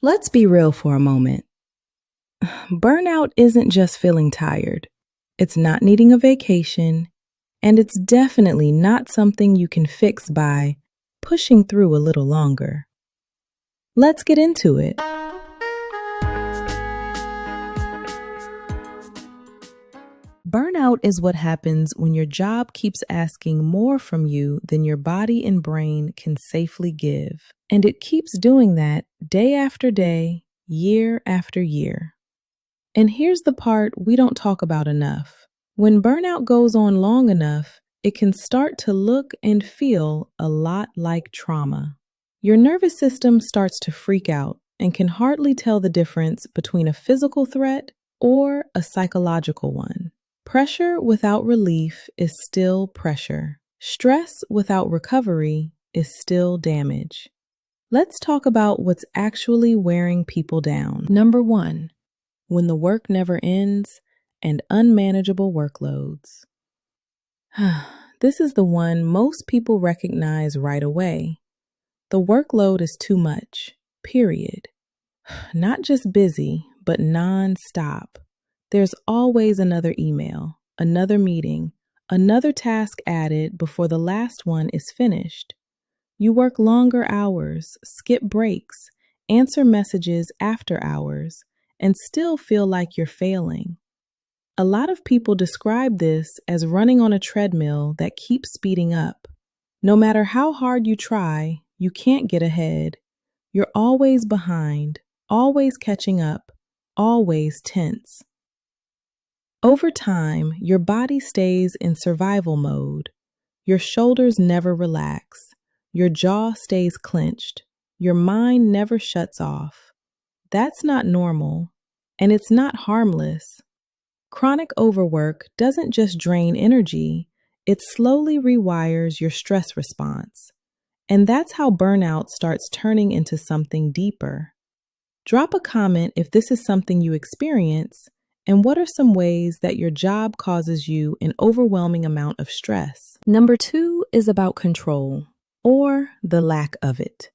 Let's be real for a moment. Burnout isn't just feeling tired. It's not needing a vacation, and it's definitely not something you can fix by pushing through a little longer. Let's get into it. Burnout is what happens when your job keeps asking more from you than your body and brain can safely give. And it keeps doing that day after day, year after year. And here's the part we don't talk about enough. When burnout goes on long enough, it can start to look and feel a lot like trauma. Your nervous system starts to freak out and can hardly tell the difference between a physical threat or a psychological one. Pressure without relief is still pressure. Stress without recovery is still damage. Let's talk about what's actually wearing people down. Number one, when the work never ends and unmanageable workloads. This is the one most people recognize right away. The workload is too much, period. Not just busy, but non-stop. There's always another email, another meeting, another task added before the last one is finished. You work longer hours, skip breaks, answer messages after hours, and still feel like you're failing. A lot of people describe this as running on a treadmill that keeps speeding up. No matter how hard you try, you can't get ahead. You're always behind, always catching up, always tense. Over time, your body stays in survival mode. Your shoulders never relax. Your jaw stays clenched. Your mind never shuts off. That's not normal, and it's not harmless. Chronic overwork doesn't just drain energy, it slowly rewires your stress response. And that's how burnout starts turning into something deeper. Drop a comment if this is something you experience, and what are some ways that your job causes you an overwhelming amount of stress? Number two is about control, or the lack of it.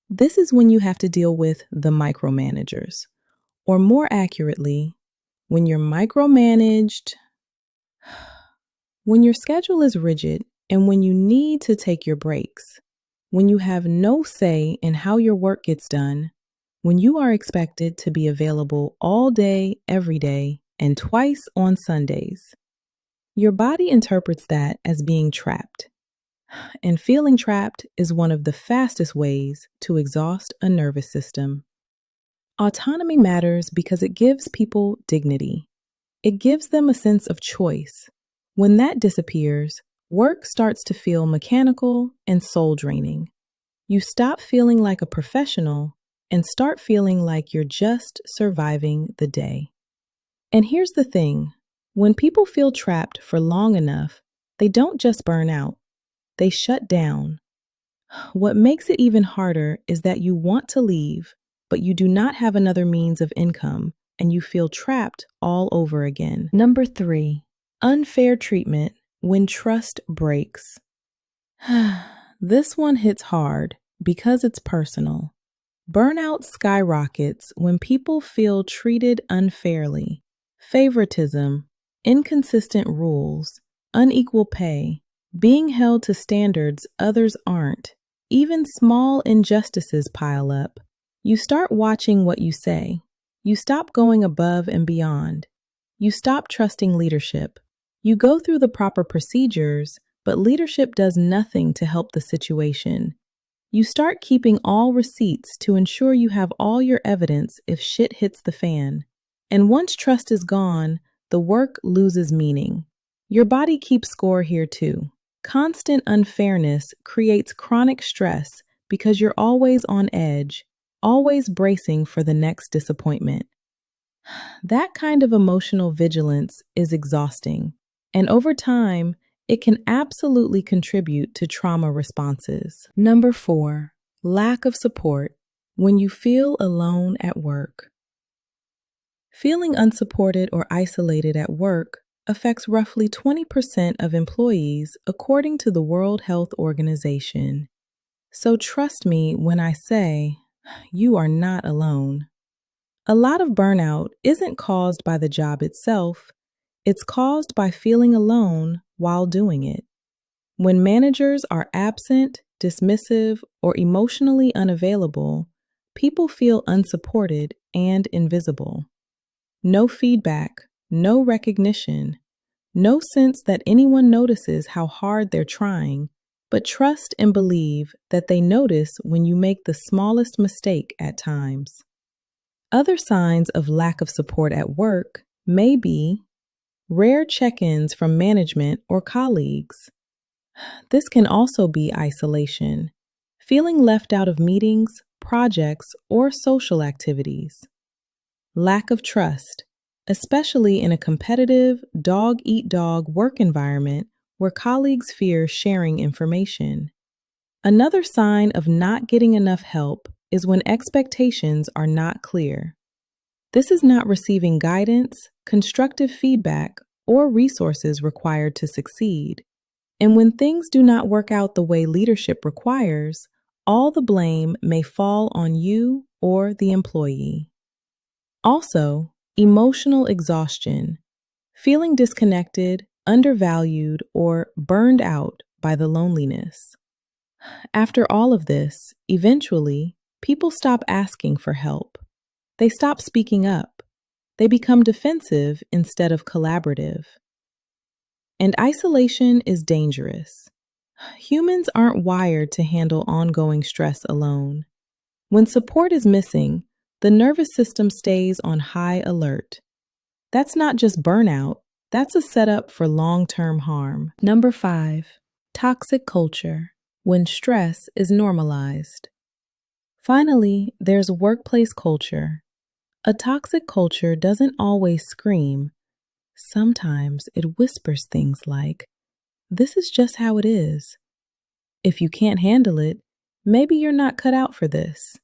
This is when you have to deal with the micromanagers, or more accurately, when you're micromanaged, when your schedule is rigid and when you need to take your breaks, when you have no say in how your work gets done, when you are expected to be available all day, every day, and twice on Sundays. Your body interprets that as being trapped. And feeling trapped is one of the fastest ways to exhaust a nervous system. Autonomy matters because it gives people dignity. It gives them a sense of choice. When that disappears, work starts to feel mechanical and soul-draining. You stop feeling like a professional and start feeling like you're just surviving the day. And here's the thing, when people feel trapped for long enough, they don't just burn out, they shut down. What makes it even harder is that you want to leave, but you do not have another means of income, and you feel trapped all over again. Number three, unfair treatment when trust breaks. This one hits hard because it's personal. Burnout skyrockets when people feel treated unfairly. Favoritism, inconsistent rules, unequal pay, being held to standards others aren't. Even small injustices pile up. You start watching what you say. You stop going above and beyond. You stop trusting leadership. You go through the proper procedures, but leadership does nothing to help the situation. You start keeping all receipts to ensure you have all your evidence if shit hits the fan. And once trust is gone, the work loses meaning. Your body keeps score here too. Constant unfairness creates chronic stress because you're always on edge, always bracing for the next disappointment. That kind of emotional vigilance is exhausting, and over time, it can absolutely contribute to trauma responses. Number four, lack of support when you feel alone at work. Feeling unsupported or isolated at work affects roughly 20% of employees, according to the World Health Organization. So trust me when I say, You are not alone. A lot of burnout isn't caused by the job itself, it's caused by feeling alone while doing it. When managers are absent, dismissive, or emotionally unavailable, people feel unsupported and invisible. No feedback, no recognition, no sense that anyone notices how hard they're trying, but trust and believe that they notice when you make the smallest mistake at times. Other signs of lack of support at work may be rare check-ins from management or colleagues. This can also be isolation, feeling left out of meetings, projects, or social activities. Lack of trust, especially in a competitive, dog-eat-dog work environment where colleagues fear sharing information. Another sign of not getting enough help is when expectations are not clear. This is not receiving guidance, constructive feedback, or resources required to succeed. And when things do not work out the way leadership requires, all the blame may fall on you or the employee. Also, emotional exhaustion, feeling disconnected, undervalued, or burned out by the loneliness. After all of this, eventually, people stop asking for help. They stop speaking up. They become defensive instead of collaborative. And isolation is dangerous. Humans aren't wired to handle ongoing stress alone. When support is missing, the nervous system stays on high alert. That's not just burnout, that's a setup for long-term harm. Number 5, toxic culture, when stress is normalized. Finally, there's workplace culture. A toxic culture doesn't always scream. Sometimes it whispers things like, "This is just how it is. If you can't handle it, maybe you're not cut out for this.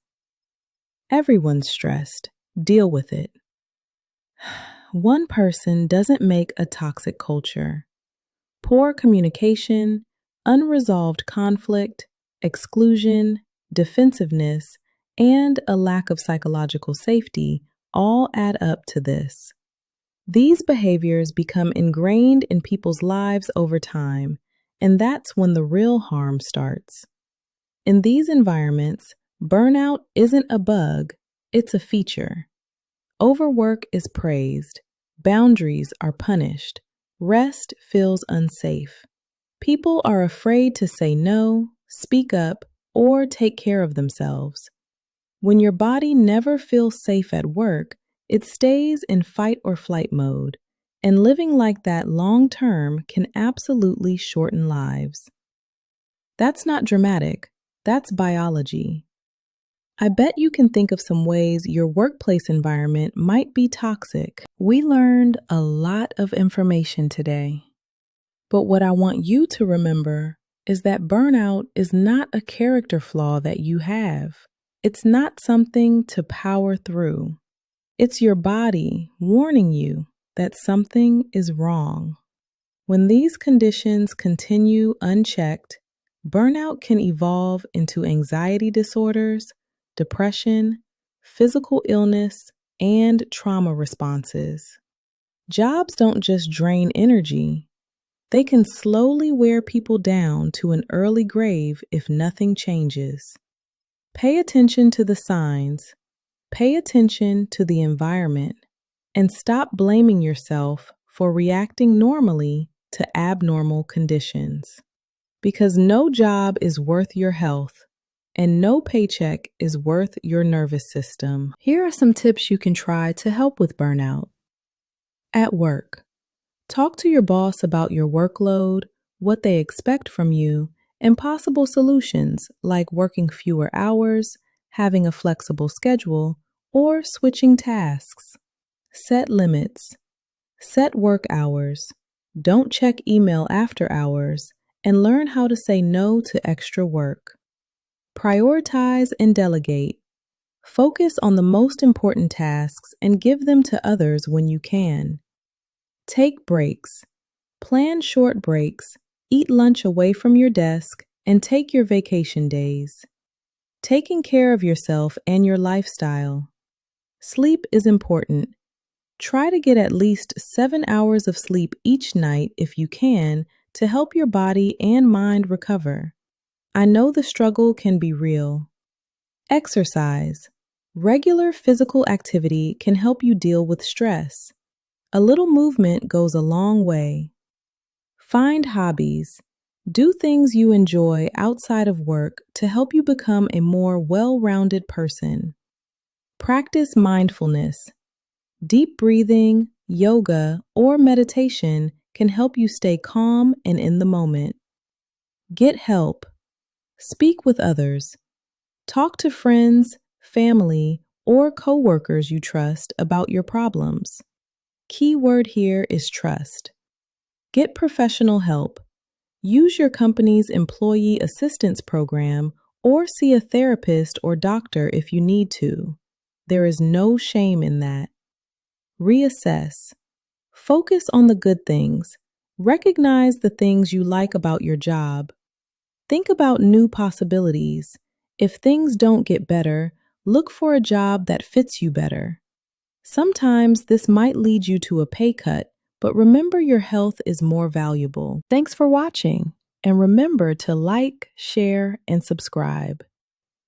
Everyone's stressed. Deal with it." One person doesn't make a toxic culture. Poor communication, unresolved conflict, exclusion, defensiveness, and a lack of psychological safety all add up to this. These behaviors become ingrained in people's lives over time, and that's when the real harm starts. In these environments, burnout isn't a bug, it's a feature. Overwork is praised, boundaries are punished, rest feels unsafe. People are afraid to say no, speak up, or take care of themselves. When your body never feels safe at work, it stays in fight or flight mode, and living like that long term can absolutely shorten lives. That's not dramatic, that's biology. I bet you can think of some ways your workplace environment might be toxic. We learned a lot of information today. But what I want you to remember is that burnout is not a character flaw that you have. It's not something to power through. It's your body warning you that something is wrong. When these conditions continue unchecked, burnout can evolve into anxiety disorders, depression, physical illness, and trauma responses. Jobs don't just drain energy, they can slowly wear people down to an early grave if nothing changes. Pay attention to the signs, pay attention to the environment, and stop blaming yourself for reacting normally to abnormal conditions. Because no job is worth your health, and no paycheck is worth your nervous system. Here are some tips you can try to help with burnout. At work, talk to your boss about your workload, what they expect from you, and possible solutions like working fewer hours, having a flexible schedule, or switching tasks. Set limits. Set work hours. Don't check email after hours, and learn how to say no to extra work. Prioritize and delegate. Focus on the most important tasks and give them to others when you can. Take breaks. Plan short breaks, eat lunch away from your desk, and take your vacation days. Taking care of yourself and your lifestyle. Sleep is important. Try to get at least 7 hours of sleep each night if you can to help your body and mind recover. I know the struggle can be real. Exercise. Regular physical activity can help you deal with stress. A little movement goes a long way. Find hobbies. Do things you enjoy outside of work to help you become a more well-rounded person. Practice mindfulness. Deep breathing, yoga, or meditation can help you stay calm and in the moment. Get help. Speak with others. Talk to friends, family, or coworkers you trust about your problems. Key word here is trust. Get professional help. Use your company's employee assistance program or see a therapist or doctor if you need to. There is no shame in that. Reassess. Focus on the good things. Recognize the things you like about your job. Think about new possibilities. If things don't get better, look for a job that fits you better. Sometimes this might lead you to a pay cut, but remember your health is more valuable. Thanks for watching, and remember to like, share, and subscribe.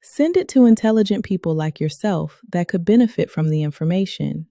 Send it to intelligent people like yourself that could benefit from the information.